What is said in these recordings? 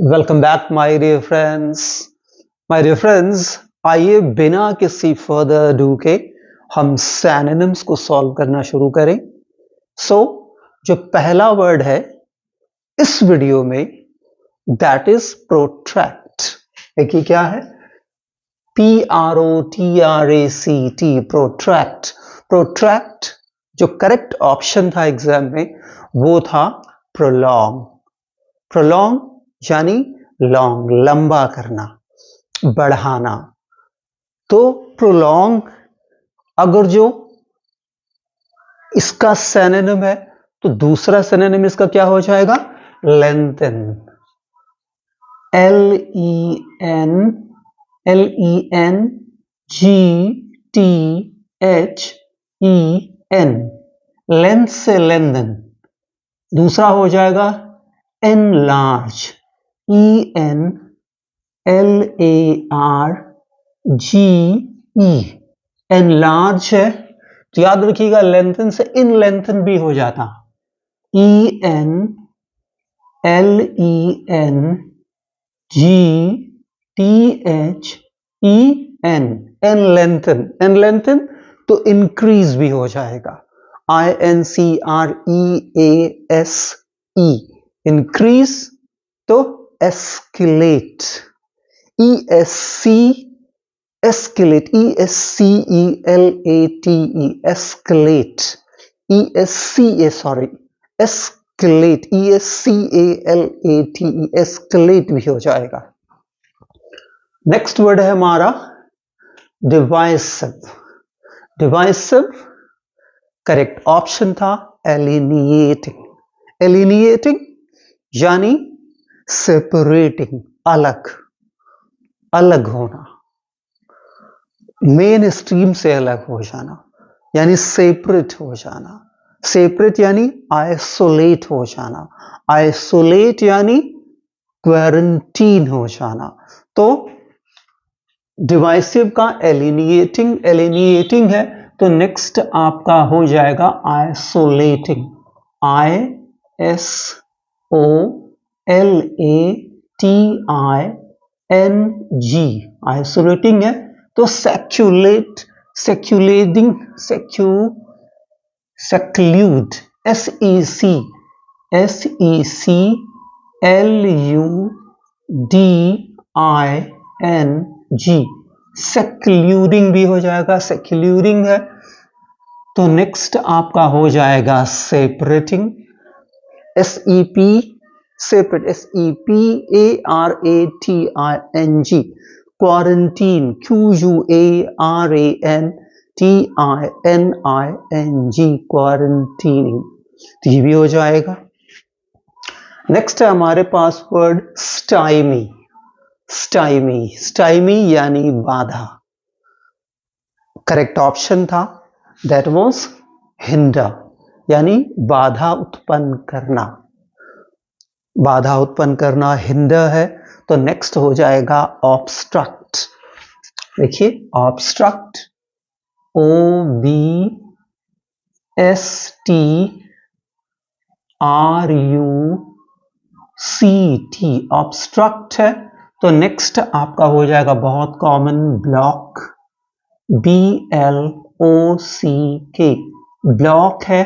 Welcome back my dear friends. My dear friends, आइए बिना किसी फर्दर डू के हम सिनोनिम्स को सॉल्व करना शुरू करें। जो पहला वर्ड है इस वीडियो में दैट इज प्रोट्रैक्ट। देखिए क्या है, PROTRACT, प्रोट्रैक्ट। प्रोट्रैक्ट जो करेक्ट ऑप्शन था एग्जाम में वो था प्रोलॉन्ग। प्रोलॉन्ग यानी लॉन्ग, लंबा करना, बढ़ाना। तो प्रोलॉन्ग अगर जो इसका सिनोनिम है तो दूसरा सिनोनिम इसका क्या हो जाएगा? Lengthen. L E N GTHEN, length से लेंथन। दूसरा हो जाएगा एनलार्ज, ENLARGE, एनलार्ज है तो याद रखिएगा लेंथन से इन लेंथन भी हो जाता। ENLENGTHEN, enlengthen. Enlengthen तो इंक्रीज भी हो जाएगा, INCREASE, इंक्रीज। तो escalate, ESC, escalate, ESCELATE, escalate, ESCA, sorry, escalate, ESCALATE, escalate भी हो जाएगा। नेक्स्ट वर्ड है हमारा डिवाइसिव। डिवाइसिव करेक्ट ऑप्शन था एलिनिएटिंग। एलिनिएटिंग यानी सेपरेटिंग, अलग, अलग होना, मेन स्ट्रीम से अलग हो जाना, यानी सेपरेट हो जाना। सेपरेट यानी आइसोलेट हो जाना, आइसोलेट यानी क्वारंटीन हो जाना। तो डिवाइसिव का एलिनिएटिंग, एलिनिएटिंग है तो नेक्स्ट आपका हो जाएगा आइसोलेटिंग, ISOLATING, आइसोलेटिंग है तो सेक्युलेट, सेक्युलेटिंग, सेक्लूड, SECLUDING, सेक्लूडिंग भी हो जाएगा, सेक्लूडिंग है तो नेक्स्ट आपका हो जाएगा separating, SEP, separate, SEPARATING, quarantine, QUARANTINING, quarantining, तो ये भी हो जाएगा। नेक्स्ट है हमारे पास वर्ड स्टाइमी। स्टाइमी, स्टाइमी यानी बाधा। करेक्ट ऑप्शन था दैट वाज हिंडर, यानी बाधा उत्पन्न करना। बाधा उत्पन्न करना हिंडर है तो नेक्स्ट हो जाएगा ऑब्स्ट्रक्ट। देखिए ऑब्स्ट्रक्ट, OBSTRUCT, ऑब्स्ट्रक्ट है तो नेक्स्ट आपका हो जाएगा बहुत कॉमन ब्लॉक, BLOCK, ब्लॉक है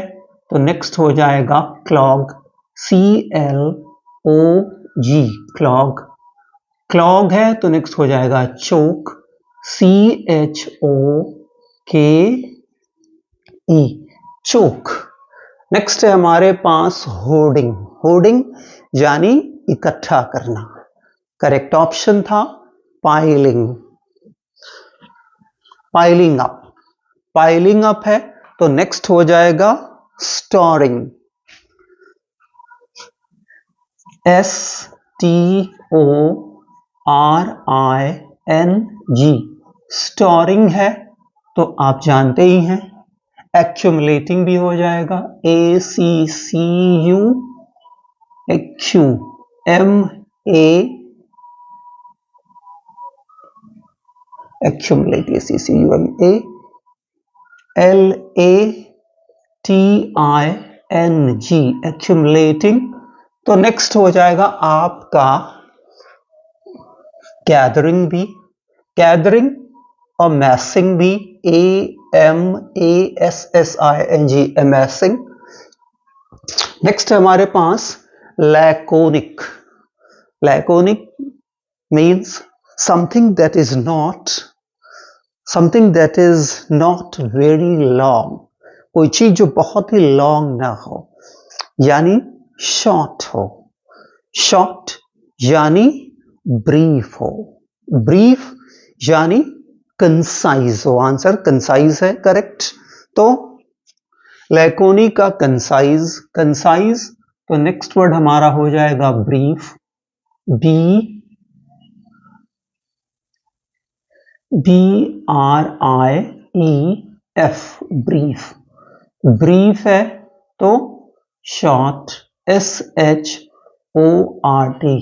तो नेक्स्ट हो जाएगा क्लॉग, CLOG, क्लॉग। क्लॉग है तो नेक्स्ट हो जाएगा चोक, CHOKE, चोक। नेक्स्ट है हमारे पास होर्डिंग। होर्डिंग यानी इकट्ठा करना। करेक्ट ऑप्शन था piling, piling up. Piling up है तो नेक्स्ट हो जाएगा स्टोरिंग, STORING, स्टोरिंग है तो आप जानते ही हैं। एक्यूमुलेटिंग भी हो जाएगा, ACCU, accumulate, ACCUMA, LATION, NG accumulating। तो नेक्स्ट हो जाएगा आपका गैदरिंग भी, गैदरिंग और मैसिंग भी, AMASSING amassing। नेक्स्ट है हमारे पास laconic. Laconic means something that is not very long, कोई चीज जो बहुत ही लॉन्ग ना हो, यानी शॉर्ट हो, शॉर्ट यानी ब्रीफ हो, ब्रीफ यानी कंसाइज हो। आंसर कंसाइज है करेक्ट। तो लैकोनी का कंसाइज, कंसाइज, तो नेक्स्ट वर्ड हमारा हो जाएगा ब्रीफ, BRIEF ब्रीफ। ब्रीफ है तो शॉर्ट, SHORT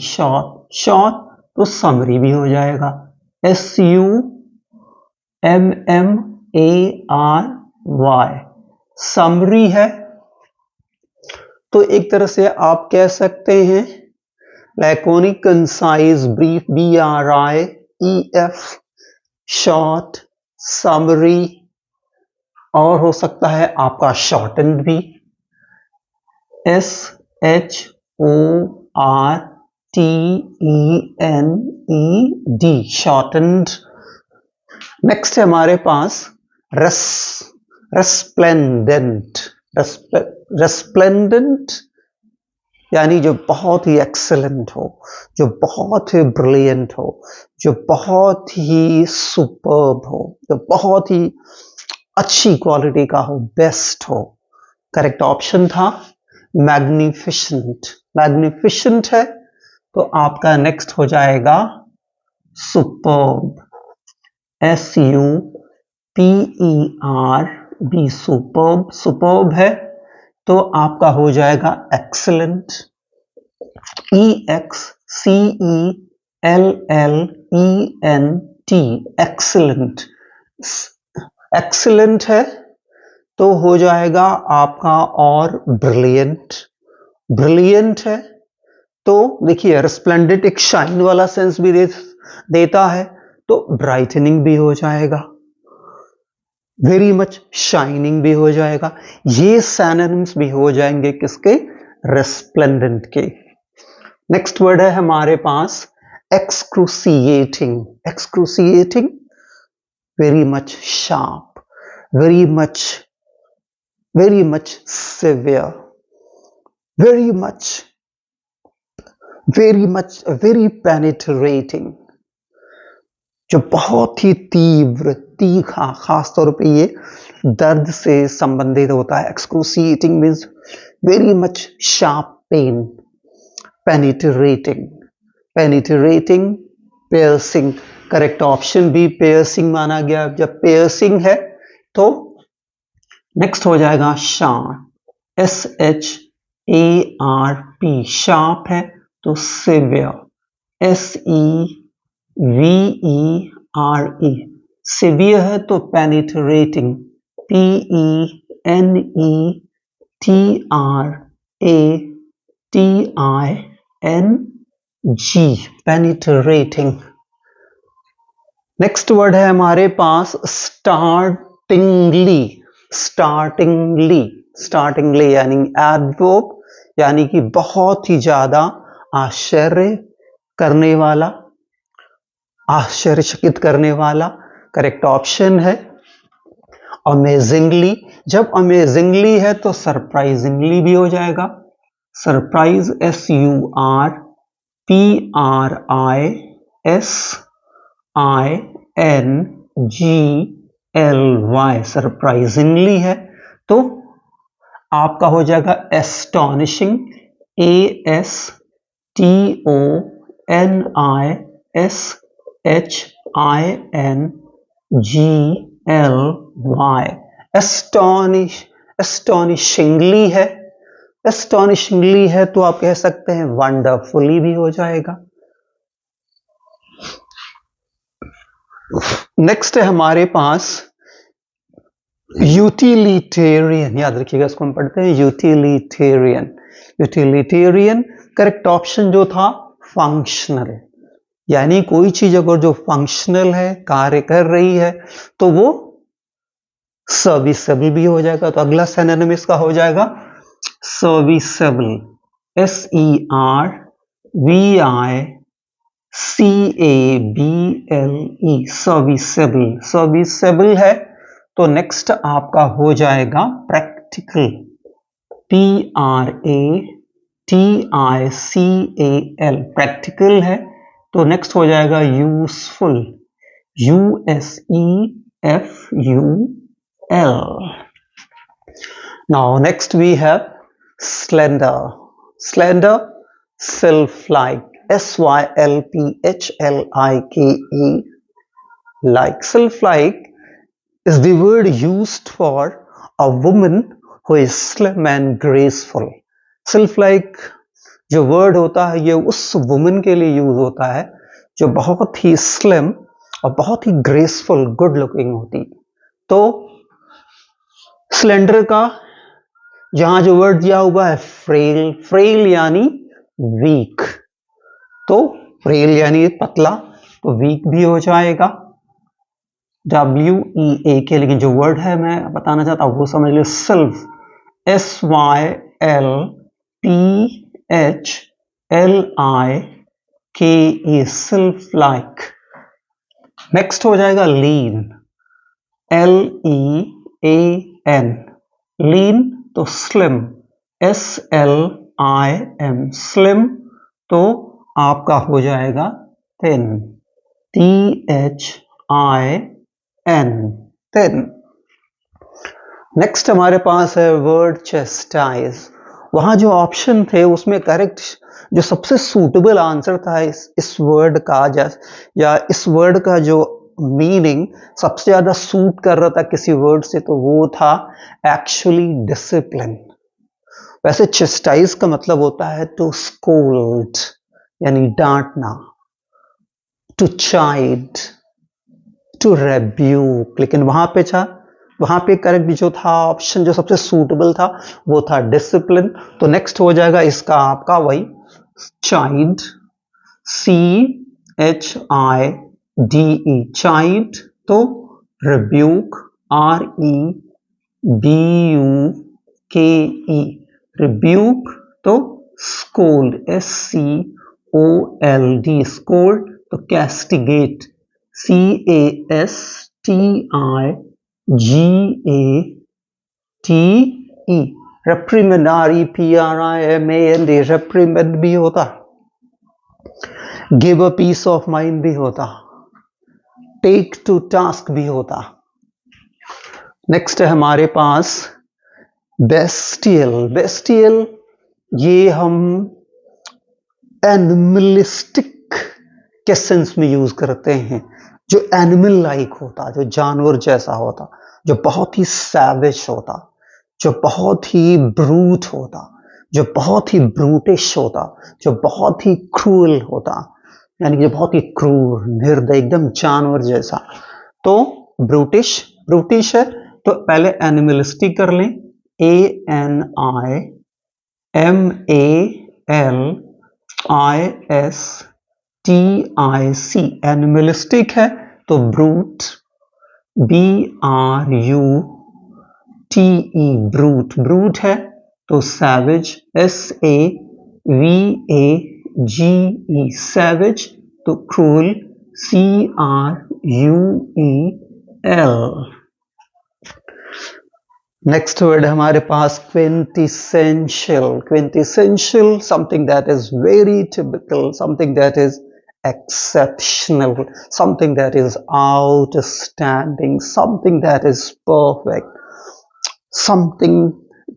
शॉर्ट, शॉर्ट तो समरी भी हो जाएगा, SUMMARY समरी है। तो एक तरह से आप कह सकते हैं laconic, concise, brief, BRIEF, short, summary, और हो सकता है आपका शॉर्टेंड भी, SHORTENED शॉर्टेंड। नेक्स्ट है हमारे पास रेस्प्लेंडेंट। रेस्प्लेंडेंट यानी जो बहुत ही एक्सेलेंट हो, जो बहुत ही ब्रिलियंट हो, जो बहुत ही सुपर्ब हो, जो बहुत ही अच्छी क्वालिटी का हो, बेस्ट हो। करेक्ट ऑप्शन था मैग्निफिसेंट। मैग्निफिसेंट है तो आपका नेक्स्ट हो जाएगा सुपर्ब, SUPERB सुपर्ब। सुपर्ब है तो आपका हो जाएगा एक्सीलेंट, EXCELLENT एक्सीलेंट। एक्सीलेंट है तो हो जाएगा आपका और ब्रिलियंट। ब्रिलियंट है तो देखिए रिस्प्लेंडेंट एक शाइन वाला सेंस भी देता है, तो ब्राइटनिंग भी हो जाएगा, वेरी मच शाइनिंग भी हो जाएगा। ये सैनोनिम्स भी हो जाएंगे किसके? रेस्प्लेंडेंट के। नेक्स्ट वर्ड है हमारे पास excruciating. Excruciating very much sharp, very much severe, very much very penetrating, जो बहुत ही तीव्र, तीखा, खासतौर पे ये दर्द से संबंधित होता है। Excruciating means very much sharp pain. Penetrating, penetrating, piercing, correct option भी पियर्सिंग माना गया। जब पियर्सिंग है तो नेक्स्ट हो जाएगा शार्प, SHARP शार्प है तो सिवियर, SEVERE सिवियर है तो penetrating, PENETRATING penetrating. Next word है हमारे पास स्टार्टिंगली। स्टार्टिंगली, स्टार्टिंगली यानी एडवर्ब, यानी कि बहुत ही ज्यादा आश्चर्य करने वाला, आश्चर्यचकित करने वाला। करेक्ट ऑप्शन है अमेजिंगली। जब अमेजिंगली है तो सरप्राइजिंगली भी हो जाएगा। सरप्राइज, SURPRISINGLY सरप्राइजिंगली है तो आपका हो जाएगा एस्टॉनिशिंग, ASTONISHINGLY एस्टॉनिशिंगली है। एस्टॉनिशिंगली है तो आप कह सकते हैं वंडरफुली भी हो जाएगा। नेक्स्ट है हमारे पास यूटिलिटेरियन, याद रखिएगा इसको हम पढ़ते हैं यूटिलिटेरियन। यूटिलिटेरियन करेक्ट ऑप्शन जो था फंक्शनल, यानी कोई चीज अगर जो फंक्शनल है, कार्य कर रही है, तो वो सर्विसेबल भी हो जाएगा। तो अगला सिनोनिम इसका हो जाएगा सर्विसेबल, SERVICABLE, सर्विसेबल। सर्विसेबल है तो नेक्स्ट आपका हो जाएगा प्रैक्टिकल, PRATICAL, प्रैक्टिकल है तो नेक्स्ट हो जाएगा useful, USEFUL। Now next we have slender. Slender, sylph-like, SYLPHLIKE, like. Sylph-like is the word used for a woman who is slim and graceful. Sylph-like जो वर्ड होता है ये उस वुमन के लिए यूज होता है जो बहुत ही स्लिम और बहुत ही ग्रेसफुल, गुड लुकिंग होती। तो स्लेंडर का यहां जो वर्ड दिया हुआ है फ्रेल, फ्रेल यानी वीक, तो फ्रेल यानी पतला, तो वीक भी हो जाएगा WEA के, लेकिन जो वर्ड है मैं बताना चाहता हूं वो समझ लो, सिल्फ, SYLPHLIKE, सिल्फ लाइक। नेक्स्ट हो जाएगा लीन, LEAN, लीन तो स्लिम, SLIM, स्लिम तो आपका हो जाएगा थिन, THIN, थिन। नेक्स्ट हमारे पास है वर्ड चेस्टाइज। वहां जो ऑप्शन थे उसमें करेक्ट जो सबसे सूटेबल आंसर था इस वर्ड का, या इस वर्ड का जो मीनिंग सबसे ज्यादा सूट कर रहा था किसी वर्ड से, तो वो था एक्चुअली डिसिप्लिन। वैसे चेस्टाइज का मतलब होता है टू स्कोल्ड, यानी डांटना, टू चाइड, टू रेब्यूक, लेकिन वहां पे करेक्ट जो था ऑप्शन जो सबसे सूटेबल था वो था डिसिप्लिन। तो नेक्स्ट हो जाएगा इसका आपका वही चाइड, CHIDE, चाइड, तो रिब्यूक, REBUKE, रिब्यूक, तो स्कोल्ड, SCOLD, स्कोल्ड, तो castigate, CASTIGATE, reprimand, REPRIMAND, reprimand भी होता, give a piece of mind भी होता, टेक टू टास्क भी होता। नेक्स्ट है हमारे पास बेस्टियल। बेस्टियल ये हम एनिमलिस्टिक के सेंस में यूज करते हैं, जो एनिमल लाइक होता, जो जानवर जैसा होता, जो बहुत ही सैवेज होता, जो बहुत ही ब्रूट होता, जो बहुत ही ब्रूटिश होता, जो बहुत ही क्रूअल होता, यानी कि बहुत ही क्रूर, निर्दय, एकदम जानवर जैसा। तो ब्रूटिश, ब्रूटिश है तो पहले एनिमलिस्टिक कर लें, ANIMALISTIC, एनिमलिस्टिक है तो ब्रूट, BRUTE, ब्रूट, ब्रूट है तो सैवेज, SAVAGE, सैवेज, तो क्रूअल, CRUEL। नेक्स्ट वर्ड हमारे पास quintessential. Quintessential, something that is very typical, something that is exceptional, something that is outstanding, something that is perfect, something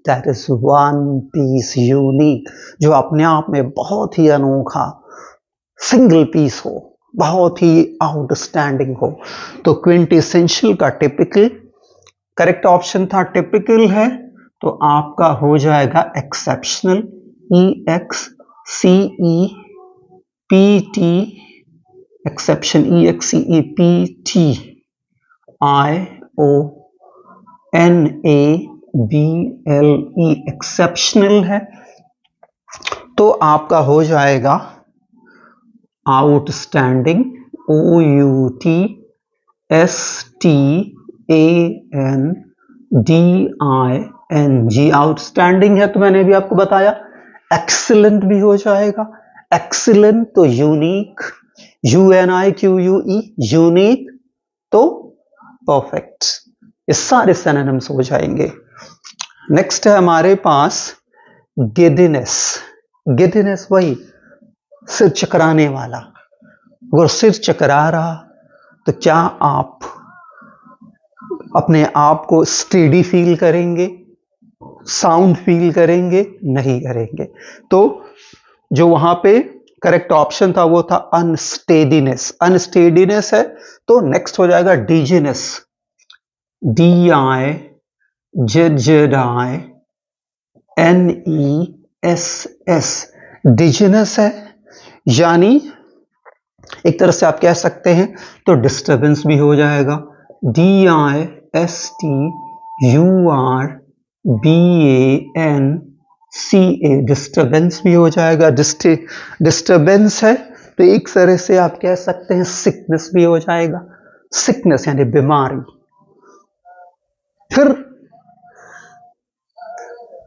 that is one piece, unique, जो अपने आप में बहुत ही अनोखा, single piece हो, बहुत ही आउटस्टैंडिंग हो। तो क्विंटेसेंशियल का टिपिकल, करेक्ट ऑप्शन था टिपिकल है तो आपका हो जाएगा exceptional, EXCEPT, exception, EXCEPTION, NABLE exceptional है, तो आपका हो जाएगा आउटस्टैंडिंग, OUTSTANDING, आउटस्टैंडिंग है तो मैंने अभी आपको बताया। एक्सीलेंट भी हो जाएगा, एक्सीलेंट तो यूनिक, UNIQUE, यूनिक तो परफेक्ट। ये सारे सिनोनिम्स हो जाएंगे। नेक्स्ट है हमारे पास गिडिनेस। गिडिनेस वही सिर चकराने वाला। अगर सिर चकरा रहा तो क्या आप अपने आप को स्टेडी फील करेंगे, साउंड फील करेंगे? नहीं करेंगे। तो जो वहां पे करेक्ट ऑप्शन था वो था अनस्टेडीनेस। अनस्टेडीनेस है तो नेक्स्ट हो जाएगा डिजीनेस, DIZZINESS, डिजीनेस है, यानी एक तरह से आप कह सकते हैं तो डिस्टर्बेंस भी हो जाएगा। DISTURBANCA, डिस्टर्बेंस भी हो जाएगा। डिस्टर्बेंस है तो एक तरह से आप कह सकते हैं सिकनेस भी हो जाएगा। सिकनेस यानी बीमारी। फिर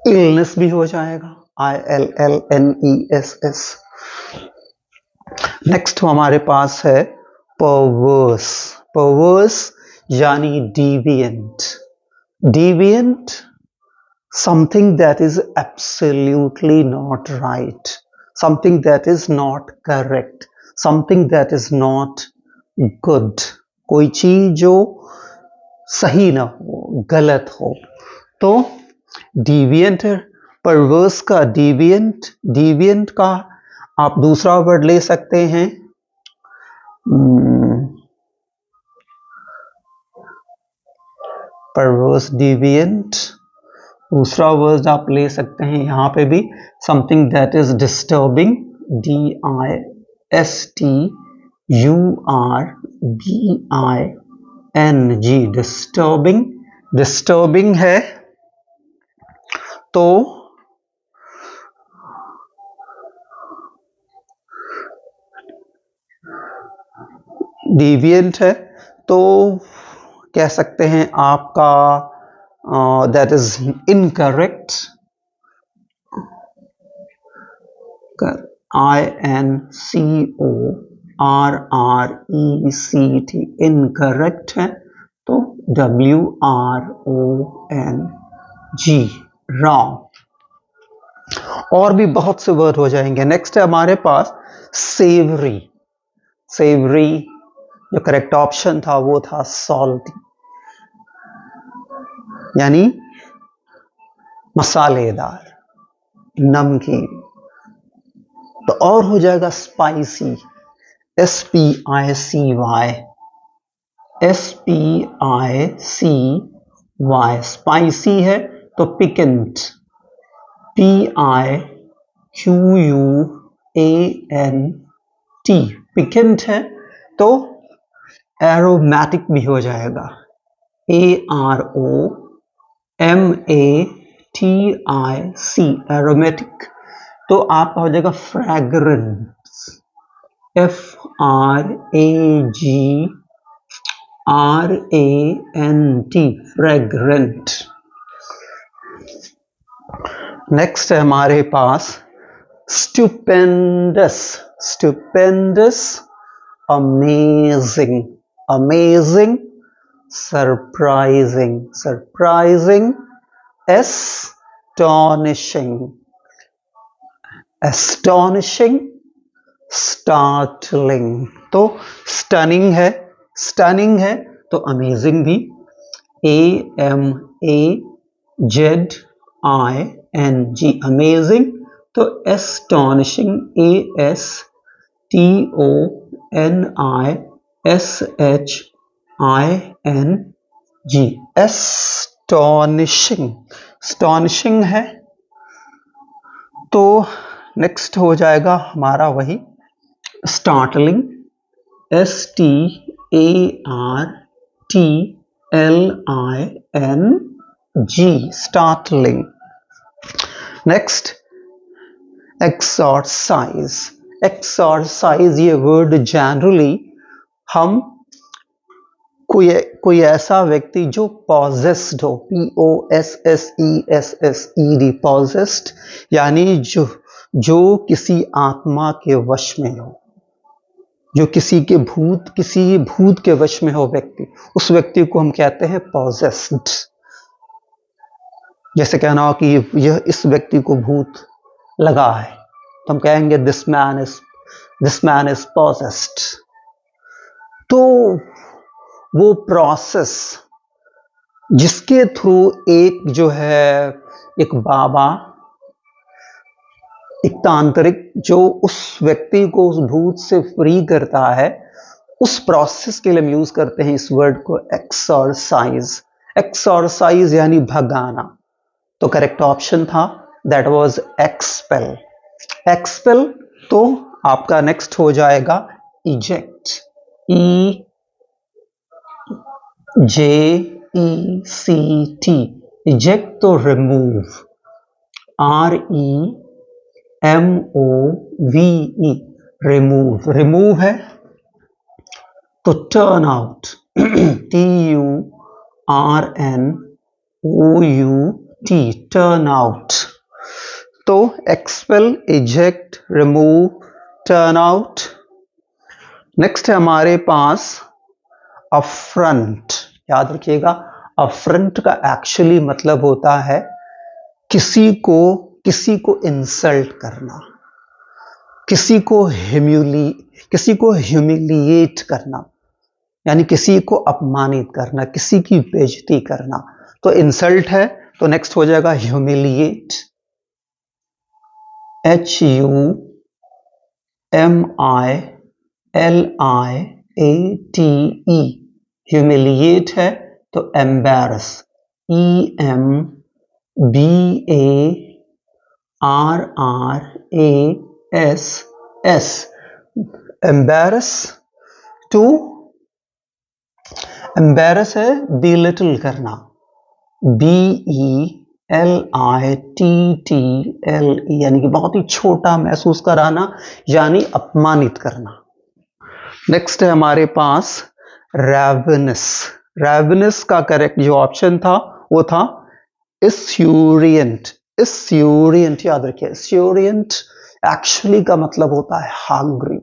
इलनेस भी हो जाएगा, ILLNESS। नेक्स्ट हमारे पास है परवर्स। परवर्स यानी deviant. Deviant something that is absolutely not right, something that is not correct, something that is not good, कोई चीज जो सही ना हो, गलत हो, तो डिविएंट है। परवर्स का डिविएंट, डिविएंट का आप दूसरा वर्ड ले सकते हैं परवर्स डिविएंट। दूसरा वर्ड आप ले सकते हैं यहां पे भी something that is disturbing, DISTURBING, disturbing. Disturbing है तो डिविएंट है तो कह सकते हैं आपका that is incorrect, INCORRECT, incorrect है तो WRONG, wrong। और भी बहुत से वर्ड हो जाएंगे। नेक्स्ट है हमारे पास सेवरी। सेवरी जो करेक्ट ऑप्शन था वो था सॉल्टी, यानी मसालेदार, नमकीन। तो और हो जाएगा स्पाइसी, SPICY, SPICY, स्पाइसी है तो पिकेंट, PIQUANT, पिकेंट है तो एरोमेटिक भी हो जाएगा, AROMATIC, एरोमेटिक। तो आपका हो जाएगा फ्रैग्रेंस, FRAGRANT, फ्रैग्रेंट। नेक्स्ट है हमारे पास stupendous. Stupendous, amazing, amazing, surprising, surprising, astonishing, astonishing, startling. तो स्टनिंग है, स्टनिंग है तो अमेजिंग भी, AMAZING, अमेजिंग। तो एस्टॉनिशिंग, ASTONISHING, एस्टॉनिशिंग, स्टॉनिशिंग है। तो नेक्स्ट हो जाएगा हमारा वही startling, STARTLING, G, startling. Next, exorcise. Exorcise ये word generally हम कोई ऐसा व्यक्ति जो पॉजेस्ड हो, POSSESSED, पॉजेस्ड यानी जो किसी आत्मा के वश में हो, जो किसी भूत के वश में हो व्यक्ति, उस व्यक्ति को हम कहते हैं पॉजेस्ड। जैसे कहना हो कि यह इस व्यक्ति को भूत लगा है, तो हम कहेंगे दिस मैन इज पॉजेस्ड। तो वो प्रोसेस जिसके थ्रू एक बाबा, एक तांत्रिक जो उस व्यक्ति को उस भूत से फ्री करता है, उस प्रोसेस के लिए हम यूज करते हैं इस वर्ड को एक्सॉर्साइज। एक्सॉर्साइज यानी भगाना। तो करेक्ट ऑप्शन था दैट वाज एक्सपेल। एक्सपेल। तो आपका नेक्स्ट हो जाएगा इजेक्ट। EJECT, इजेक्ट तो रिमूव। REMOVE, remove. रिमूव है तो turn out. TURNOUT, turn out. तो expel, eject, remove, turn out. Next है हमारे पास अफ्रंट। याद रखिएगा, अफ्रंट का एक्चुअली मतलब होता है किसी को इंसल्ट करना, किसी को ह्यूमिलिएट करना, यानी किसी को अपमानित करना, किसी की बेइज्जती करना। तो इंसल्ट है तो नेक्स्ट हो जाएगा ह्यूमिलिएट। HUMILIATE, ह्यूमिलिएट है तो embarrass. EMBARRASS, embarrass. To embarrass है बिलिटल करना। BELITTLE, यानी कि बहुत ही छोटा महसूस कराना, यानी अपमानित करना। नेक्स्ट है हमारे पास रैवनस। रैवनस का करेक्ट जो ऑप्शन था वो था इस्यूरियंट। इस्यूरियंट याद रखिए, इस्यूरियंट एक्चुअली का मतलब होता है हंग्री,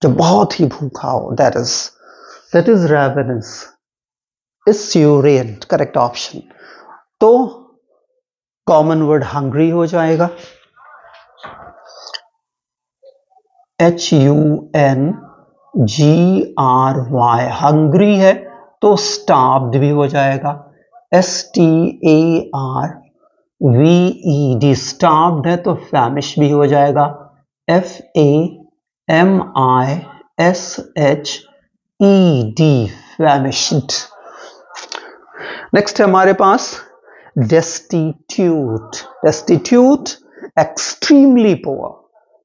जो बहुत ही भूखा हो, that is ravenous. Esurient correct option. तो कॉमन वर्ड हंग्री हो जाएगा। HUNGRY, हंग्री है तो स्टार्व्ड भी हो जाएगा। STARVED, स्टार्व्ड है तो फैमिश भी हो जाएगा। FAMISHED, फैमिश्ड। नेक्स्ट है हमारे पास डेस्टिट्यूट। डेस्टिट्यूट एक्सट्रीमली पुअर,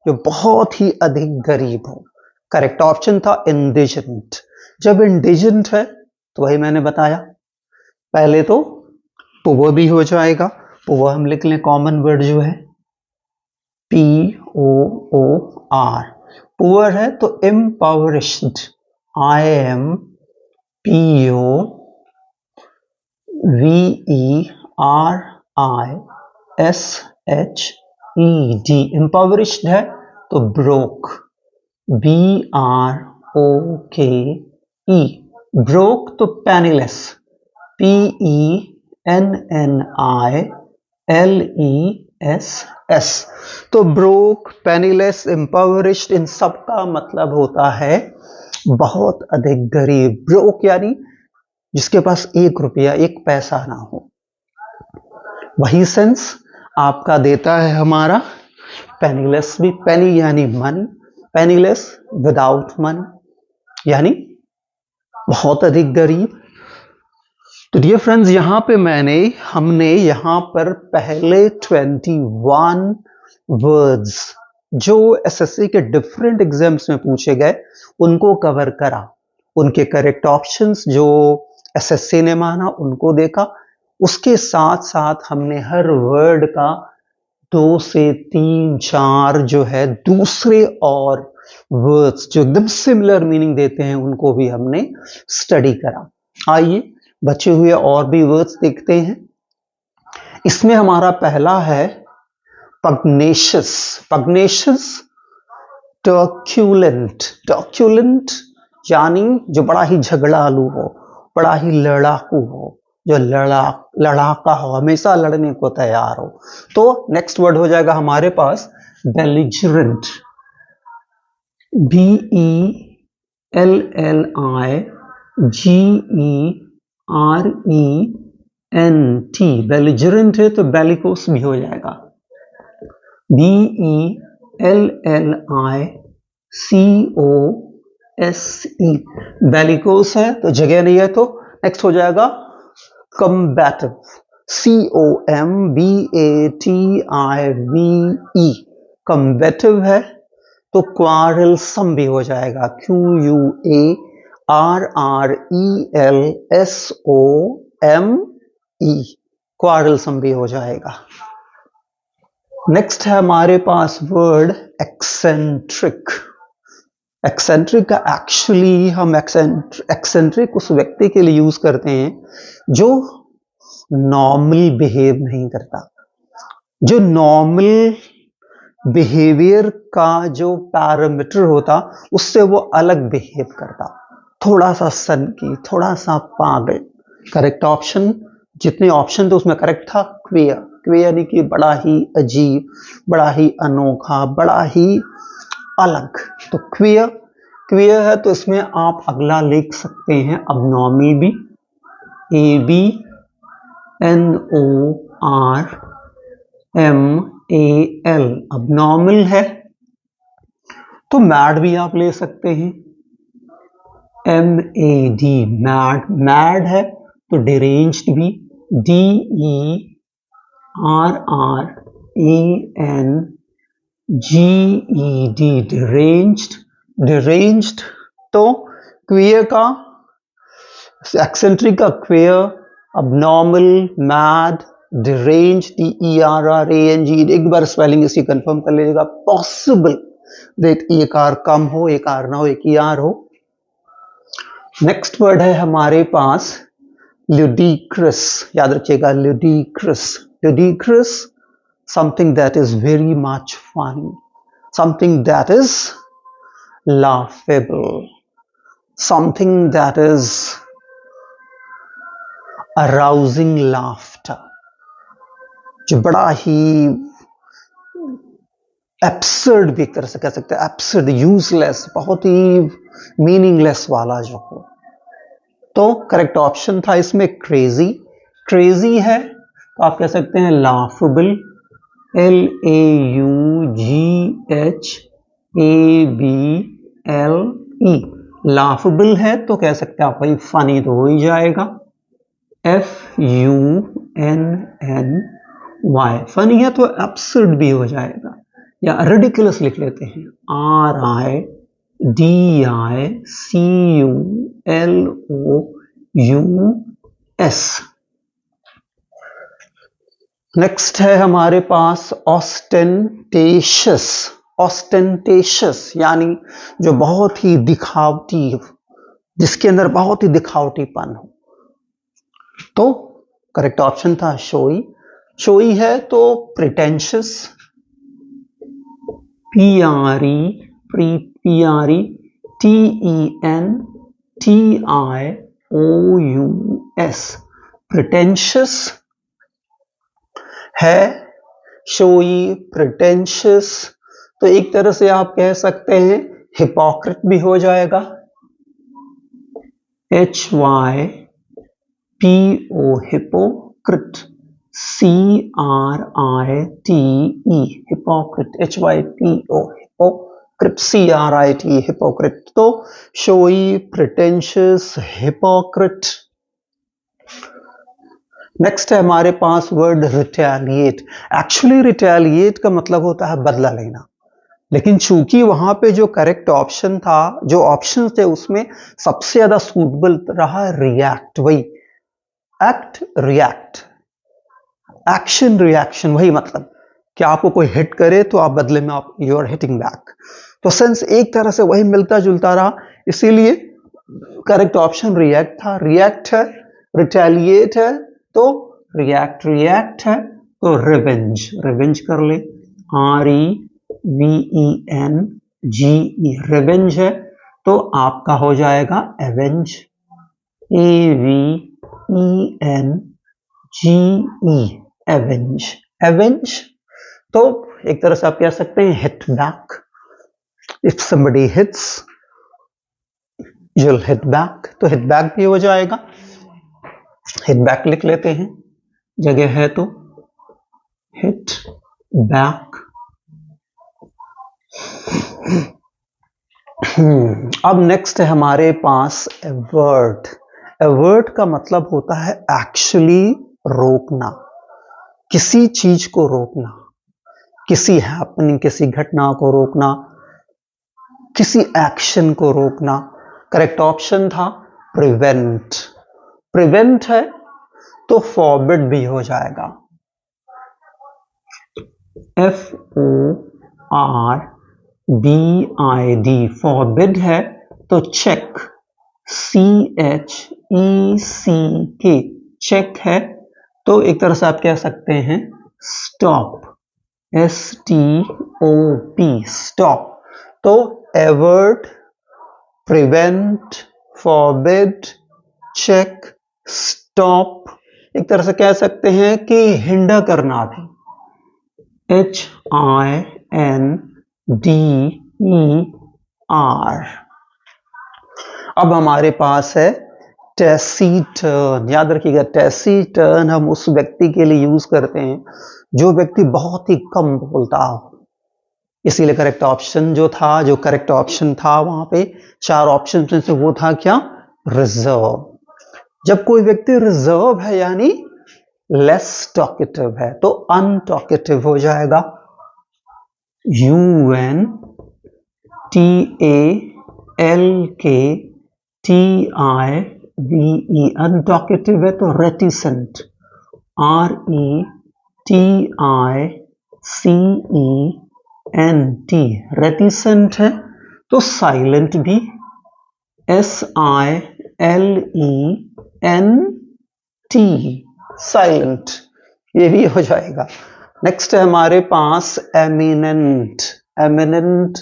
जो बहुत ही अधिक गरीब हो। करेक्ट ऑप्शन था इंडिजेंट। जब इंडिजेंट है तो वही मैंने बताया, पहले तो पुअर भी हो जाएगा। पुअर हम लिख लें, कॉमन वर्ड जो है POOR। पुअर है तो इम्पावरिश्ड, IMPOVERISHED, इम्पावरिश्ड है तो ब्रोक, BROKE, ब्रोक तो पेनीलेस, PENNILESS। तो ब्रोक, पेनीलेस, इम्पावरिश्ड, इन सब का मतलब होता है बहुत अधिक गरीब। ब्रोक यानी जिसके पास 1 रुपया 1 पैसा ना हो। वही सेंस आपका देता है हमारा पेनीलेस भी। पेनी यानी मनी, पेनीलेस विदाउट मनी, यानी बहुत अधिक गरीब। तो डियर फ्रेंड्स, यहां पे हमने यहां पर पहले 21 वर्ड्स जो एसएससी के डिफरेंट एग्जाम्स में पूछे गए उनको कवर करा। उनके करेक्ट ऑप्शंस जो एसएससी ने माना उनको देखा, उसके साथ साथ हमने हर वर्ड का 2 से 3 4 जो है दूसरे और वर्ड्स जो एकदम सिमिलर मीनिंग देते हैं उनको भी हमने स्टडी करा। आइए बचे हुए और भी वर्ड्स देखते हैं। इसमें हमारा पहला है पग्नेशियस। पग्नेशियस, टर्क्यूलेंट। टर्क्यूलेंट यानी जो बड़ा ही झगड़ालू हो, बड़ा ही लड़ाकू हो, जो लड़ाका हो, हमेशा लड़ने को तैयार हो। तो नेक्स्ट वर्ड हो जाएगा हमारे पास बेलिजरेंट। BELLIGERENT। बेलिजरेंट है तो बेलिकोस भी हो जाएगा। BELLICOSE, बेलिकोस है तो जगह नहीं है, तो नेक्स्ट हो जाएगा कम्बैटिव। COMBATIVE, कम्बैटिव है तो क्वारलसम भी हो जाएगा। QUARRELSOME, क्वारलसम भी हो जाएगा। नेक्स्ट है हमारे पास वर्ड एक्सेंट्रिक। एक्सेंट्रिक का एक्चुअली हम एक्सेंट्रिक उस व्यक्ति के लिए यूज करते हैं जो नॉर्मल बिहेव नहीं करता, जो नॉर्मल बिहेवियर का जो पैरामीटर होता उससे वो अलग बिहेव करता, थोड़ा सा सनकी, थोड़ा सा पागल। करेक्ट ऑप्शन, जितने ऑप्शन थे उसमें करेक्ट था क्वियर। क्वियर यानी कि बड़ा ही अजीब, बड़ा ही अनोखा, बड़ा ही अलग। तो क्वियर, क्वियर है तो इसमें आप अगला लिख सकते हैं अबनॉर्मल भी, ABNORMAL, अबनॉर्मल है। तो मैड भी आप ले सकते हैं, MAD, मैड। मैड है तो डिरेंज्ड भी, DERRANGED, डिरेंज्ड। डिरेंज्ड तो क्वियर का, एक्सेंट्रिक का queer, abnormal, mad, deranged, DERRANGED। एक बार स्पेलिंग इसकी कंफर्म कर लीजिएगा। पॉसिबल दैट एक आर कम हो, एक आर ना हो, एक ही आर हो। नेक्स्ट वर्ड है हमारे पास ludicrous। याद रखिएगा ludicrous। ludicrous, something that is very much funny, something that is laughable, something that is arousing laughter, जो बड़ा ही एब्सर्ड भी कह सकते हैं, एब्सर्ड, यूजलेस, बहुत ही मीनिंगलेस वाला जो हो। तो करेक्ट ऑप्शन था इसमें क्रेजी। क्रेजी है तो आप कह सकते हैं लाफेबल, LAUGHABLE, लाफेबल है तो कह सकते हैं आप भाई फनी तो हो ही जाएगा। FUNNY, फनी है तो एब्सर्ड भी हो जाएगा, या रिडिकुलस लिख लेते हैं, RIDICULOUS। नेक्स्ट है हमारे पास ऑस्टेंटेशियस। ऑस्टेंटेशियस यानी जो बहुत ही दिखावटी, जिसके अंदर बहुत ही दिखावटीपन हो। तो करेक्ट ऑप्शन था शोई। शोई है तो प्रिटेंशियस, PRETENTIOUS, प्रिटेंशियस है। शोई, प्रिटेंशियस, तो एक तरह से आप कह सकते हैं हिपोक्रेट भी हो जाएगा, HYPO, hypocrite, CRITE, hypocrite, HYPO, hypocrite, CRITE, hypocrite. तो शोई, प्रिटेंशियस, हिपोक्रेट। नेक्स्ट है हमारे पास वर्ड रिटेलिएट। एक्चुअली रिटेलिएट का मतलब होता है बदला लेना, लेकिन चूंकि वहां पे जो करेक्ट ऑप्शन था, जो ऑप्शन थे उसमें सबसे ज्यादा सूटेबल रहा रिएक्ट। वही एक्ट, रिएक्ट, एक्शन रिएक्शन, वही मतलब कि आपको कोई हिट करे तो आप बदले में आप यू आर हिटिंग बैक। तो सेंस एक तरह से वही मिलता जुलता रहा, इसीलिए करेक्ट ऑप्शन रिएक्ट था। रिएक्ट है, रिटेलिएट है तो रिएक्ट, रिएक्ट है तो रिवेंज, रिवेंज कर ले, REVENGE, रिवेंज है तो आपका हो जाएगा एवेंज, AVENGE, एवेंज, एवेंज। तो एक तरह से आप कह सकते हैं hit back, if somebody hits you'll hit back, तो हिट बैक भी हो जाएगा। हिट बैक लिख लेते हैं, जगह है तो हिट बैक। अब नेक्स्ट है हमारे पास एवर्ट। एवर्ट का मतलब होता है एक्चुअली रोकना, किसी चीज को रोकना, किसी हैपनिंग, किसी घटना को रोकना, किसी एक्शन को रोकना। करेक्ट ऑप्शन था प्रिवेंट। प्रिवेंट है तो फॉरबिड भी हो जाएगा, FORBID, फॉरबिड है तो चेक, CHECK, चेक है तो एक तरह से आप कह सकते हैं स्टॉप, STOP, स्टॉप। तो avert, prevent, forbid, check, stop, एक तरह से कह सकते हैं कि हिंडर करना भी, HINDER। अब हमारे पास है टैसीटर्न। याद रखिएगा, टैसीटर्न हम उस व्यक्ति के लिए यूज करते हैं जो व्यक्ति बहुत ही कम बोलता हो। इसीलिए करेक्ट ऑप्शन जो था, जो करेक्ट ऑप्शन था वहां पे 4 ऑप्शन में से वो था क्या, रिजर्व। जब कोई व्यक्ति रिजर्व है यानी लेस टॉकेटिव है तो अनटॉकेटिव हो जाएगा, UNTALKTIVE, अनटॉकेटिव है तो रेटिसेंट, RETICENT, रेटिसेंट है तो साइलेंट भी, SILENT, साइलेंट, ये भी हो जाएगा। नेक्स्ट है हमारे पास एमिनेंट। एमिनेंट,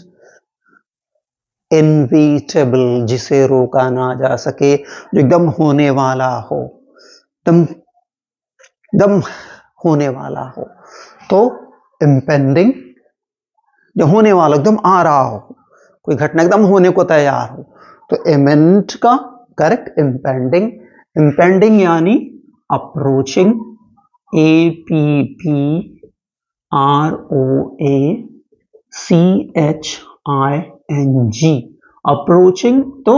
इनविटेबल, जिसे रोका ना जा सके, जो एकदम होने वाला हो, एकदम एकदम होने वाला हो। तो इम्पेंडिंग, जो होने वाला एकदम आ रहा हो, कोई घटना एकदम होने को तैयार हो, तो इमिनेंट का करेक्ट इम्पेंडिंग। इम्पेंडिंग यानी अप्रोचिंग, APPROACHING, अप्रोचिंग तो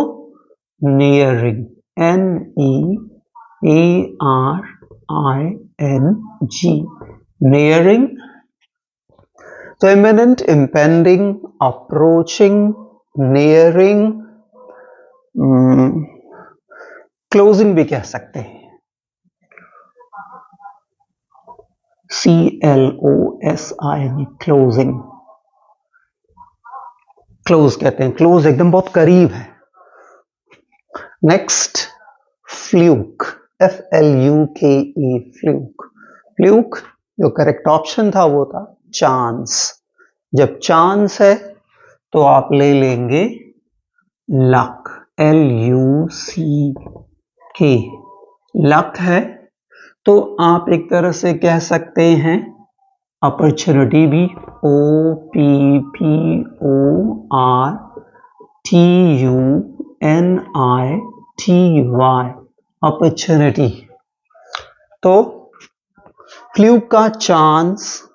नियरिंग, NEARING, नियरिंग। तो imminent, impending, approaching, nearing, closing भी कह सकते हैं, CLOSING, क्लोजिंग, क्लोज कहते हैं, क्लोज एकदम बहुत करीब है। Next fluke, FLUKE, fluke. Fluke जो करेक्ट ऑप्शन था वो था चांस। जब चांस है तो आप ले लेंगे लक, LUCK, लक है तो आप एक तरह से कह सकते हैं अपॉर्चुनिटी भी, OPPORTUNITY, अपॉर्चुनिटी। तो फ्लूक का चांस,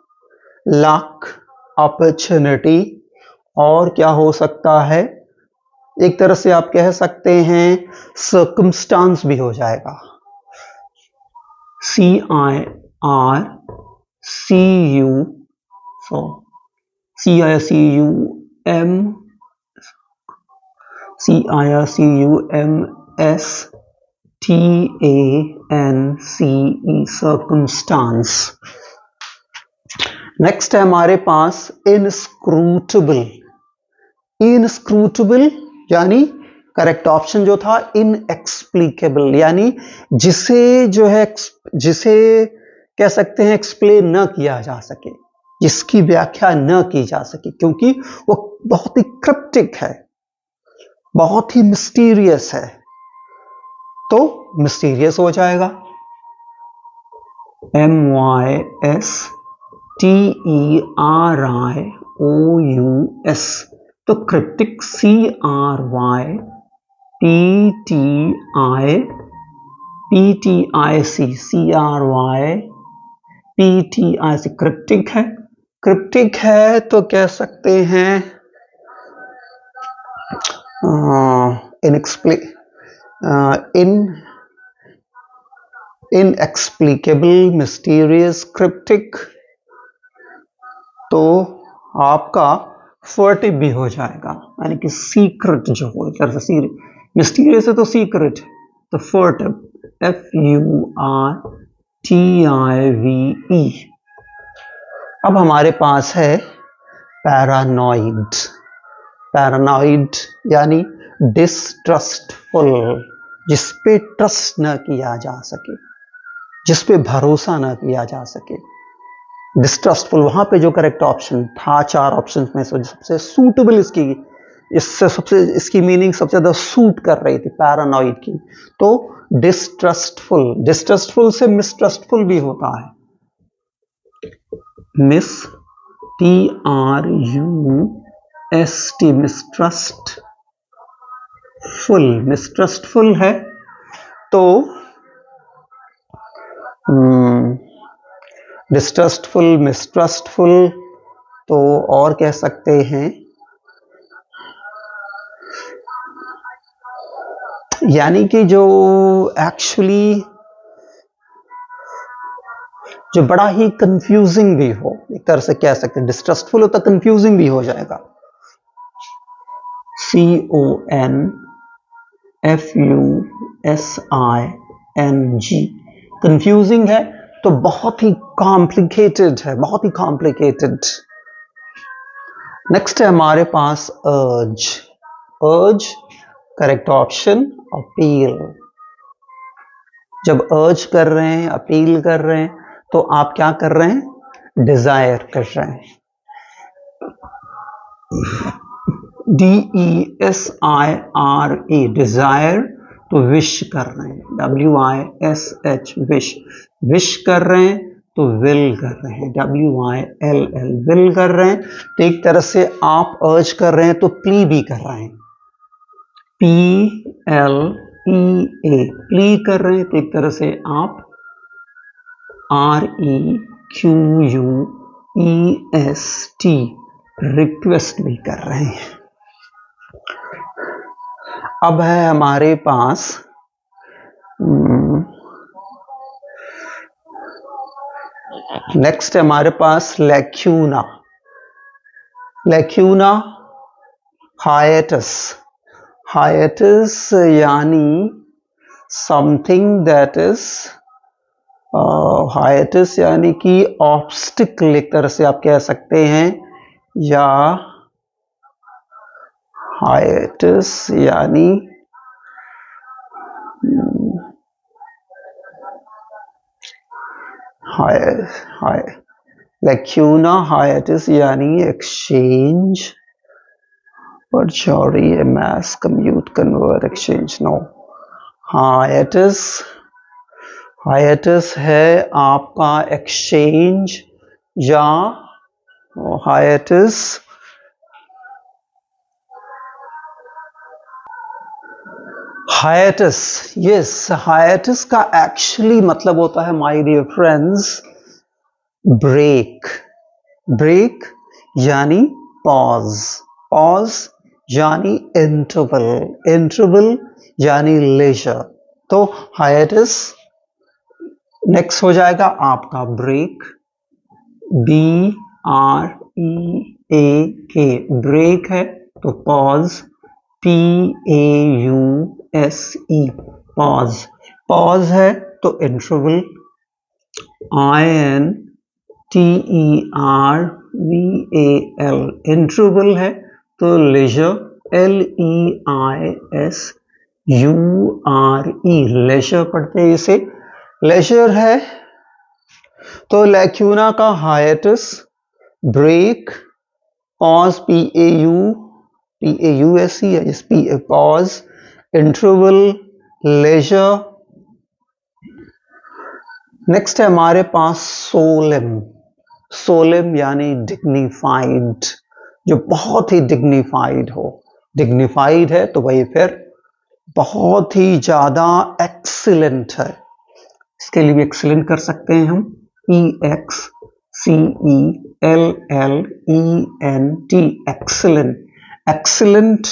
लक, अपॉर्चुनिटी, और क्या हो सकता है, एक तरह से आप कह सकते हैं सर्कमस्टांस भी हो जाएगा, CIRCUMS TANCE circumstance। नेक्स्ट है हमारे पास इनस्क्रूटेबल। इनस्क्रूटेबल यानी करेक्ट ऑप्शन जो था इनएक्सप्लिकेबल, यानी जिसे जो है जिसे कह सकते हैं एक्सप्लेन न किया जा सके, जिसकी व्याख्या न की जा सके, क्योंकि वो बहुत ही क्रिप्टिक है, बहुत ही मिस्टीरियस है, तो मिस्टीरियस हो जाएगा MYSTERIOUS, तो क्रिप्टिक CRYPTIC क्रिप्टिक है। क्रिप्टिक है तो कह सकते हैं इनएक्सप्लिकेबल, मिस्टीरियस, क्रिप्टिक, तो आपका फर्टिव भी हो जाएगा, यानी कि सीक्रेट जो हो, मिस्टीरियस है तो सीक्रेट, तो फर्टिव FURTIVE। अब हमारे पास है पैरानॉइड। पैरानॉइड यानी डिस्ट्रस्टफुल, जिस पे ट्रस्ट न किया जा सके, जिस पे भरोसा न किया जा सके, डिस्ट्रस्टफुल। वहां पे जो करेक्ट ऑप्शन था 4 ऑप्शन में से सबसे सूटेबल इसकी मीनिंग सबसे ज्यादा सूट कर रही थी पैरानॉइड की, तो डिस्ट्रस्टफुल। डिस्ट्रस्टफुल से मिसट्रस्टफुल भी होता है, TRUST, मिसट्रस्टफुल है, तो डिस्ट्रस्टफुल, मिसट्रस्टफुल, तो और कह सकते हैं यानी कि जो एक्चुअली जो बड़ा ही कंफ्यूजिंग भी हो, एक तरह से कह सकते हैं डिस्ट्रस्टफुल होता कंफ्यूजिंग भी हो जाएगा, CONFUSING, कंफ्यूजिंग है तो बहुत ही कॉम्प्लिकेटेड है, बहुत ही कॉम्प्लिकेटेड। नेक्स्ट है हमारे पास अर्ज। अर्ज करेक्ट ऑप्शन अपील। जब अर्ज कर रहे हैं, अपील कर रहे हैं, तो आप क्या कर रहे हैं, डिजायर कर रहे हैं, DESIRE, डिजायर, तो विश कर रहे हैं, WISH, विश, विश कर रहे हैं, तो विल कर रहे हैं, WILL, विल कर रहे हैं, तो एक तरह से आप अर्ज कर रहे हैं तो प्ली भी कर रहे हैं, PLEA, प्ली कर रहे हैं, तो एक तरह से आप REQUEST, रिक्वेस्ट भी कर रहे हैं। अब है हमारे पास नेक्स्ट है हमारे पास लैक्यूना। Lacuna, hiatus. हायटस यानी समथिंग दैट इज, हायटस यानी कि ऑब्स्टिकल, एक तरह से आप कह सकते हैं, या हायटस यानी लैक्यूना, हायटस यानी एक्सचेंज, पर चौड़ी mass commute convert exchange, no. Hiatus, hiatus है आपका एक्सचेंज, या हायटस हायटस, यस, हायटस का एक्चुअली मतलब होता है my dear friends break. Break यानी पॉज, पॉज यानी इंटरवल, इंटरवल यानी लेजर, तो हायटस नेक्स्ट हो जाएगा आपका ब्रेक, BREAK, ब्रेक है तो पॉज, PAUSE, पॉज, पॉज है तो इंटरवल, INTERVAL इंटरवल है तो लेजर, LEISURE लेजर पढ़ते हैं इसे। लेजर है तो लैक्यूना का हाइएटस, ब्रेक, पॉज PAUSE है जिस पॉज, इंटरवल, लेजर। नेक्स्ट है हमारे पास सोलेम। सोलेम यानी डिग्निफाइड, जो बहुत ही डिग्निफाइड हो। डिग्निफाइड है तो वही फिर बहुत ही ज्यादा एक्सीलेंट है। इसके लिए भी एक्सीलेंट कर सकते हैं हम, EXCELLENT, एक्सीलेंट। एक्सीलेंट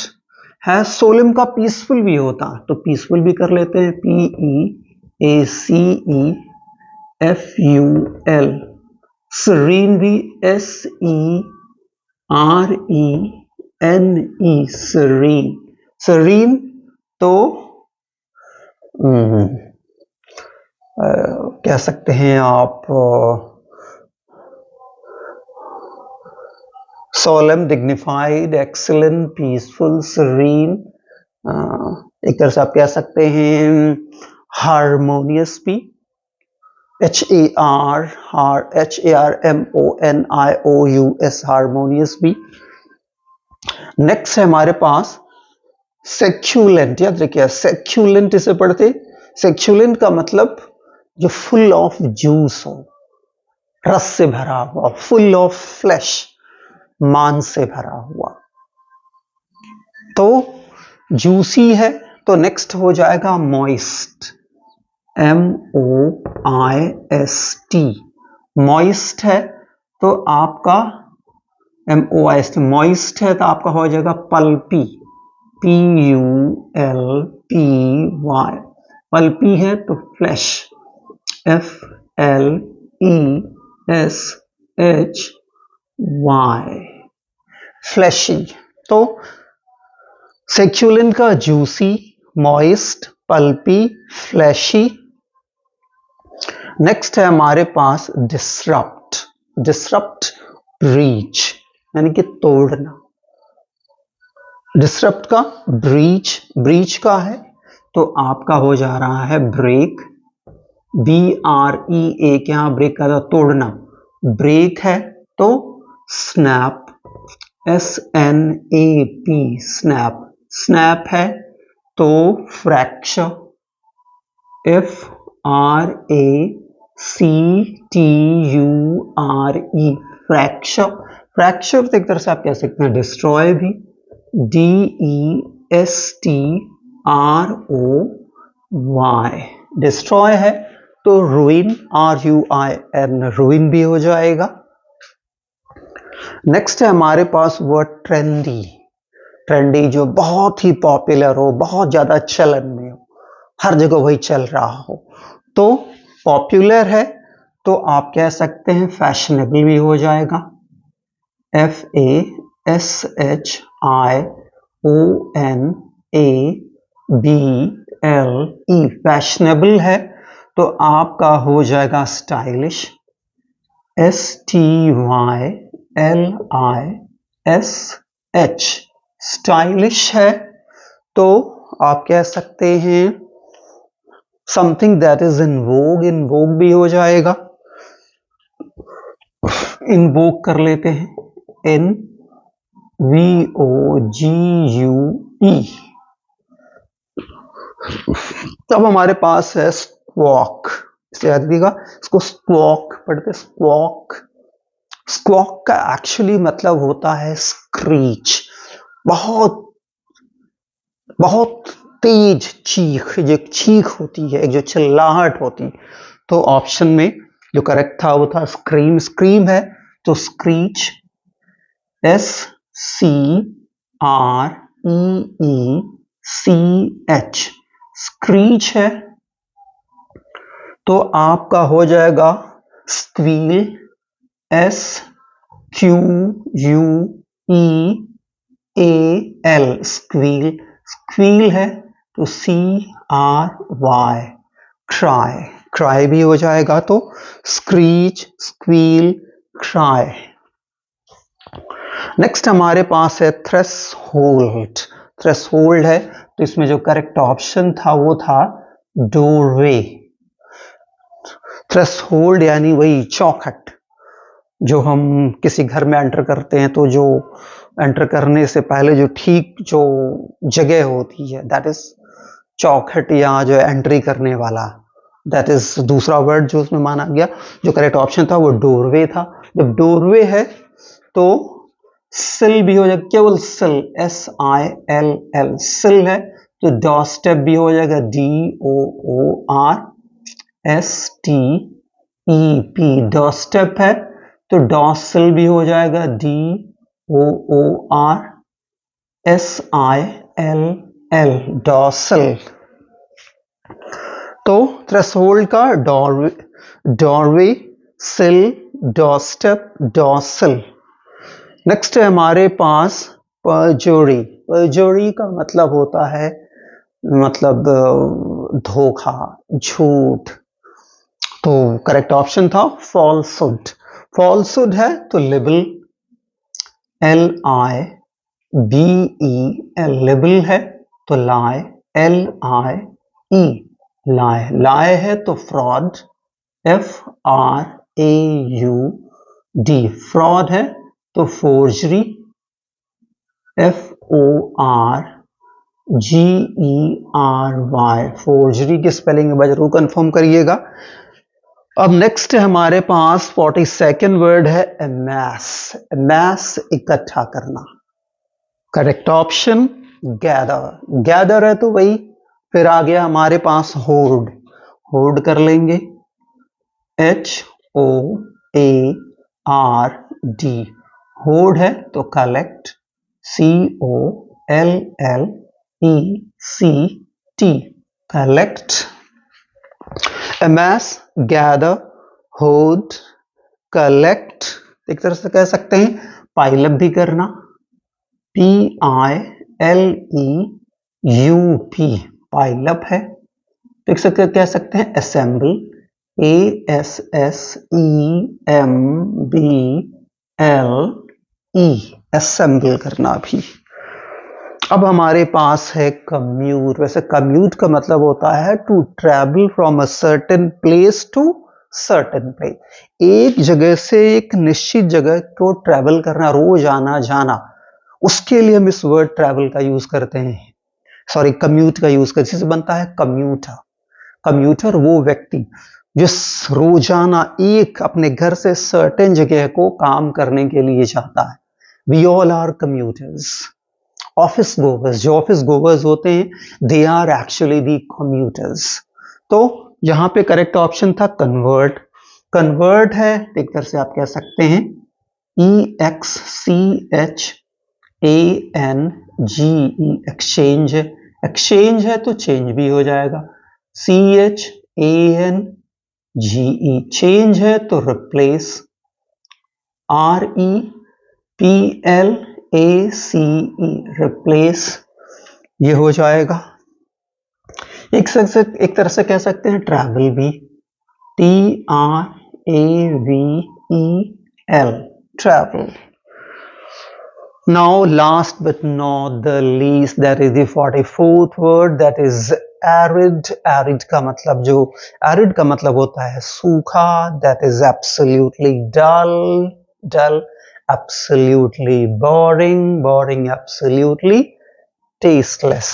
है। सोलेम का पीसफुल भी होता तो पीसफुल भी कर लेते हैं, PEACEFUL। सीरीन भी SERENE, सीरीन। सीरीन तो कह सकते हैं आप सोलम, डिग्निफाइड, एक्सीलेंट, पीसफुल, सीरीन। एक तरह से आप कह सकते हैं हारमोनियस भी, HARMONIOUS, हारमोनियस भी। नेक्स्ट है हमारे पास सेक्यूलेंट। याद रखिए सेक्यूलेंट इसे पढ़ते, सेक्यूलेंट का मतलब जो फुल ऑफ जूस हो, रस से भरा हुआ, फुल ऑफ फ्लैश, मांस से भरा हुआ। तो जूसी है तो नेक्स्ट हो जाएगा मॉइस्ट, MOIST। मॉइस्ट है तो आपका MOIST, मॉइस्ट है तो आपका हो जाएगा पल्पी, PULPY। पल्पी है तो फ्लैश, FLESHY, फ्लैशी। तो सेक्यूलेंट का juicy, moist, pulpy, fleshy. Next है हमारे पास डिसरप्ट। डिसरप्ट, ब्रीच यानी कि तोड़ना। डिसरप्ट का ब्रीच, ब्रीच का है तो आपका हो जा रहा है ब्रेक, BREAK, यहां ब्रेक का तोड़ना। ब्रेक है तो स्नैप, SNAP, स्नैप। स्नैप है तो फ्रैक्चर, FRACTURE, फ्रैक्चर। फ्रैक्चर तो एक तरह से आप कह सकते हैं डिस्ट्रॉय भी, DESTROY, डिस्ट्रॉय है तो रूइन, RUIN, रूइन भी हो जाएगा। नेक्स्ट है हमारे पास वर्ड ट्रेंडी। ट्रेंडी जो बहुत ही पॉपुलर हो, बहुत ज्यादा चलन में हो, हर जगह वही चल रहा हो। तो पॉपुलर है तो आप कह सकते हैं फैशनेबल भी हो जाएगा, FASHIONABLE, फैशनेबल है तो आपका हो जाएगा स्टाइलिश, STYLISH, स्टाइलिश है तो आप कह सकते हैं समथिंग दैट इज इन वोग, इन वोग भी हो जाएगा। इन वोग कर लेते हैं, NVOGUE। तब हमारे पास है स्क्वॉक। इसे याद रखिएगा, इसको स्क्वॉक पढ़ते, स्क्वॉक। स्क्वॉक का एक्चुअली मतलब होता है स्क्रीच, बहुत बहुत तेज चीख, जो चीख होती है, एक जो चिल्लाहट होती। तो ऑप्शन में जो करेक्ट था वो था स्क्रीम। स्क्रीम है तो स्क्रीच, SCREECH, स्क्रीच है तो आपका हो जाएगा स्क्वील, SQUEAL, स्क्वील। स्क्वील है तो CRY, क्राई, क्राई भी हो जाएगा तो स्क्रीच, स्क्वील, क्राई। नेक्स्ट हमारे पास है थ्रेशोल्ड। थ्रेशोल्ड है तो इसमें जो करेक्ट ऑप्शन था वो था डोरवे। थ्रेशोल्ड यानी वही चौखट, जो हम किसी घर में एंटर करते हैं तो जो एंटर करने से पहले जो ठीक जो जगह होती है दैट इज चौखट, या जो एंट्री करने वाला, दैट इज दूसरा वर्ड जो उसमें माना गया। जो करेक्ट ऑप्शन था वो डोरवे था। जब डोरवे है तो सिल भी हो जाएगा, केवल सिल, SILL, सिल है तो डोर स्टेप भी हो जाएगा, DOORSTEP, डोर स्टेप है तो डॉर्सल भी हो जाएगा, DOORSILL, डॉर्सल। तो थ्रेशोल्ड का डॉरवे, सिल, डॉरस्टेप, डॉर्सल। नेक्स्ट है हमारे पास परजुरी। परजुरी का मतलब होता है मतलब धोखा, झूठ। तो करेक्ट ऑप्शन था फॉल्सहुड। फॉल्सहुड है तो लिबल, LIBEL, लिबल है तो लाई, LIE, लाई। लाई है तो फ्रॉड, FRAUD, फ्रॉड है तो फोर्जरी, FORGERY, फोर्जरी की स्पेलिंग जरूर कंफर्म करिएगा। अब नेक्स्ट हमारे पास 42nd वर्ड है amass। amass इकट्ठा करना। Correct option gather. गैदर है तो वही, फिर आ गया हमारे पास होर्ड। होर्ड कर लेंगे, HOARD। होर्ड है तो collect, COLLECT, collect. amass, gather, hoard, collect, एक तरह से कह सकते हैं पाइलअप भी करना, PILEUP, पाइलअप है। देख सकते कह सकते हैं असेंबल, ASSEMBLE, असेंबल करना भी। अब हमारे पास है कम्यूट। वैसे कम्यूट का मतलब होता है to travel from a certain place to certain place, एक जगह से एक निश्चित जगह को ट्रैवल करना, रोज आना जाना, उसके लिए हम इस वर्ड ट्रैवल का यूज करते हैं, सॉरी कम्यूट का यूज करते हैं। जिससे बनता है कम्यूटर। कम्यूटर वो व्यक्ति जो रोजाना एक अपने घर से सर्टेन जगह को काम करने के लिए जाता है। We all are commuters. Office goers, जो ऑफिस गोवर्स होते हैं, they are actually the commuters. तो यहां पे करेक्ट ऑप्शन था कन्वर्ट। कन्वर्ट है एक तरह से आप कह सकते हैं EXCHANGE, एक्सचेंज। एक्सचेंज है तो चेंज भी हो जाएगा, CHANGE, चेंज है तो रिप्लेस, REPLACE, रिप्लेस, ये हो जाएगा। एक तरह से कह सकते हैं ट्रैवल भी, TRAVEL, travel. Now last but not the least, that is the 44th word, that is arid. arid का मतलब जो arid का मतलब होता है सूखा, that is absolutely dull, dull, absolutely boring, boring, absolutely tasteless।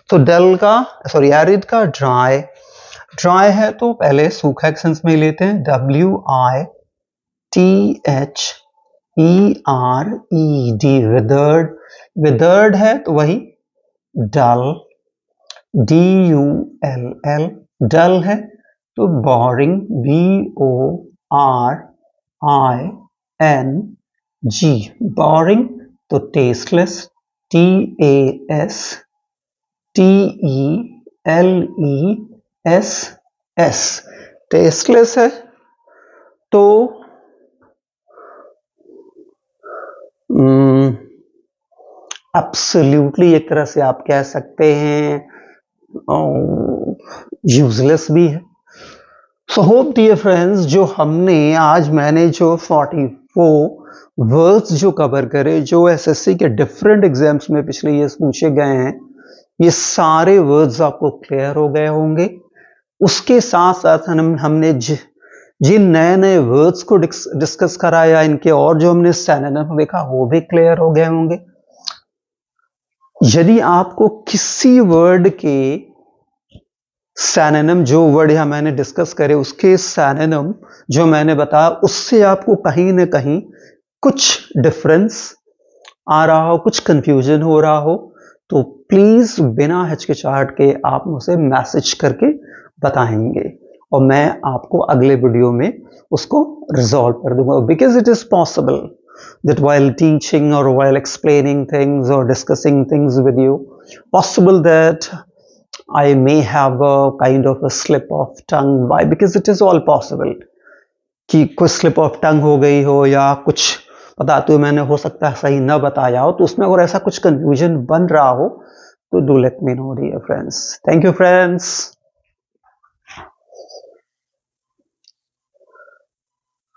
तो dull का सॉरी arid का dry। dry है तो पहले सूखा एक सेंस में लेते हैं, WITHERED, withered। withered है तो वही dull, DULL, dull है तो boring, BORING, boring तो tasteless, TASTELESS, tasteless है तो एब्सोल्युटली एक तरह से आप कह सकते हैं यूजलेस भी है। सो होप डियर फ्रेंड्स, जो हमने आज मैंने जो 44 वर्ड्स जो कवर करे, जो एसएससी के डिफरेंट एग्जाम्स में पिछले ईयर्स पूछे गए हैं, ये सारे वर्ड्स आपको क्लियर हो गए होंगे। उसके साथ साथ हमने जिन नए नए वर्ड्स को डिस्कस कराया, इनके और जो हमने सिनोनिम देखा वो भी क्लियर हो गए होंगे। यदि आपको किसी वर्ड के सिनोनिम, जो वर्ड यहाँ मैंने डिस्कस करे उसके सिनोनिम जो मैंने बताया, उससे आपको कहीं ना कहीं कुछ डिफरेंस आ रहा हो, कुछ कंफ्यूजन हो रहा हो, तो प्लीज बिना हिचकिचाहट के आप मुझे मैसेज करके बताएंगे और मैं आपको अगले वीडियो में उसको रिजॉल्व कर दूंगा। Because it is possible that while teaching or while explaining things or discussing things with you, possible that I may have a kind of a slip of tongue. Why? Because it is all possible कि कुछ slip of tongue हो गई हो या कुछ बताते हुए मैंने हो सकता है सही न बताया हो, तो उसमें अगर ऐसा कुछ कंफ्यूजन बन रहा हो तो do let me know dear friends. Thank you friends.